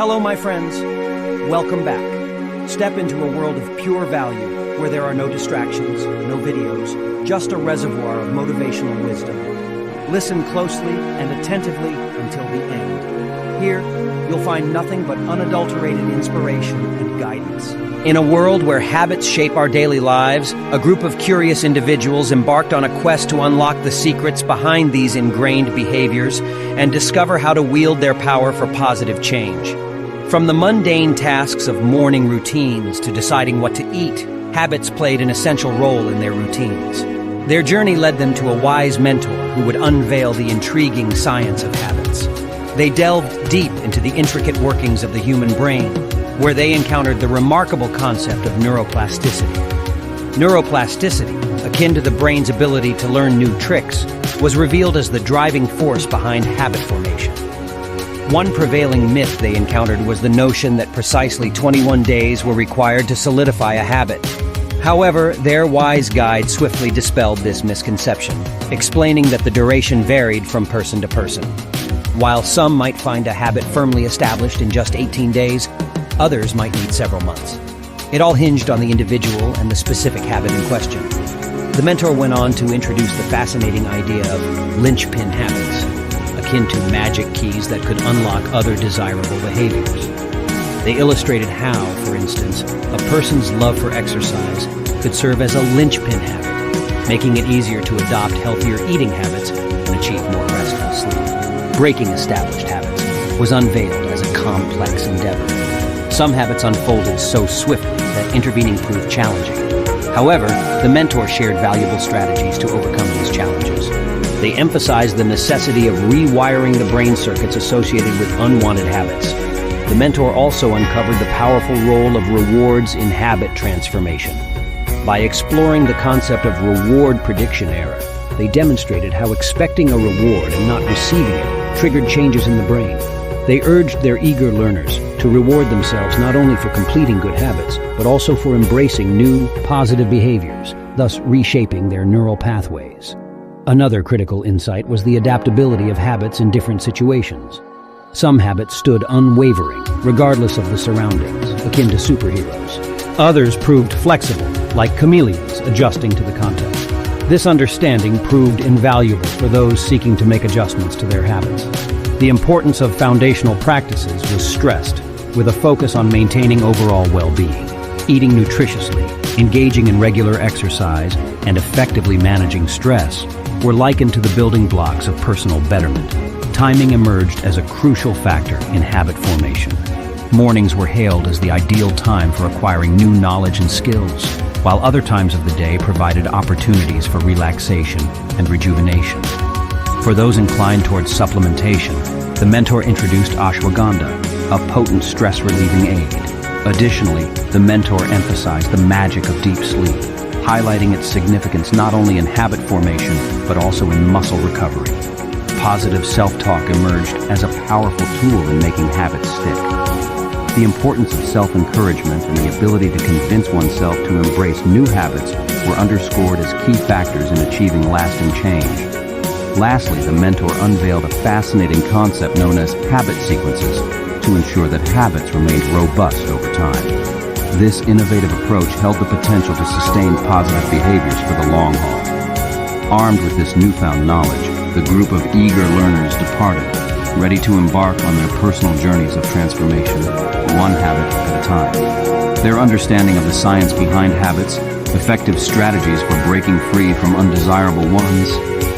Hello, my friends. Welcome back. Step into a world of pure value where there are no distractions, no videos, just a reservoir of motivational wisdom. Listen closely and attentively until the end. Here, you'll find nothing but unadulterated inspiration and guidance. In a world where habits shape our daily lives, a group of curious individuals embarked on a quest to unlock the secrets behind these ingrained behaviors and discover how to wield their power for positive change. From the mundane tasks of morning routines to deciding what to eat, habits played an essential role in their routines. Their journey led them to a wise mentor who would unveil the intriguing science of habits. They delved deep into the intricate workings of the human brain, where they encountered the remarkable concept of neuroplasticity. Neuroplasticity, akin to the brain's ability to learn new tricks, was revealed as the driving force behind habit formation. One prevailing myth they encountered was the notion that precisely 21 days were required to solidify a habit. However, their wise guide swiftly dispelled this misconception, explaining that the duration varied from person to person. While some might find a habit firmly established in just 18 days, others might need several months. It all hinged on the individual and the specific habit in question. The mentor went on to introduce the fascinating idea of linchpin habits, akin to magic keys that could unlock other desirable behaviors. They illustrated how, for instance, a person's love for exercise could serve as a linchpin habit, making it easier to adopt healthier eating habits and achieve more restful sleep. Breaking established habits was unveiled as a complex endeavor. Some habits unfolded so swiftly that intervening proved challenging. However, the mentor shared valuable strategies to overcome these challenges. They emphasized the necessity of rewiring the brain circuits associated with unwanted habits. The mentor also uncovered the powerful role of rewards in habit transformation. By exploring the concept of reward prediction error, they demonstrated how expecting a reward and not receiving it triggered changes in the brain. They urged their eager learners to reward themselves not only for completing good habits, but also for embracing new, positive behaviors, thus reshaping their neural pathways. Another critical insight was the adaptability of habits in different situations. Some habits stood unwavering, regardless of the surroundings, akin to superheroes. Others proved flexible, like chameleons, adjusting to the context. This understanding proved invaluable for those seeking to make adjustments to their habits. The importance of foundational practices was stressed, with a focus on maintaining overall well-being. Eating nutritiously, engaging in regular exercise, and effectively managing stress were likened to the building blocks of personal betterment. Timing emerged as a crucial factor in habit formation. Mornings were hailed as the ideal time for acquiring new knowledge and skills, while other times of the day provided opportunities for relaxation and rejuvenation. For those inclined towards supplementation, the mentor introduced ashwagandha, a potent stress-relieving aid. Additionally, the mentor emphasized the magic of deep sleep, highlighting its significance not only in habit formation, but also in muscle recovery. Positive self-talk emerged as a powerful tool in making habits stick. The importance of self-encouragement and the ability to convince oneself to embrace new habits were underscored as key factors in achieving lasting change. Lastly, the mentor unveiled a fascinating concept known as habit sequences to ensure that habits remained robust over time. This innovative approach held the potential to sustain positive behaviors for the long haul. Armed with this newfound knowledge, the group of eager learners departed, ready to embark on their personal journeys of transformation, one habit at a time. Their understanding of the science behind habits, effective strategies for breaking free from undesirable ones,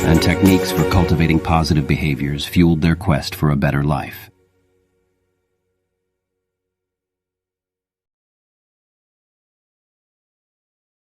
and techniques for cultivating positive behaviors fueled their quest for a better life.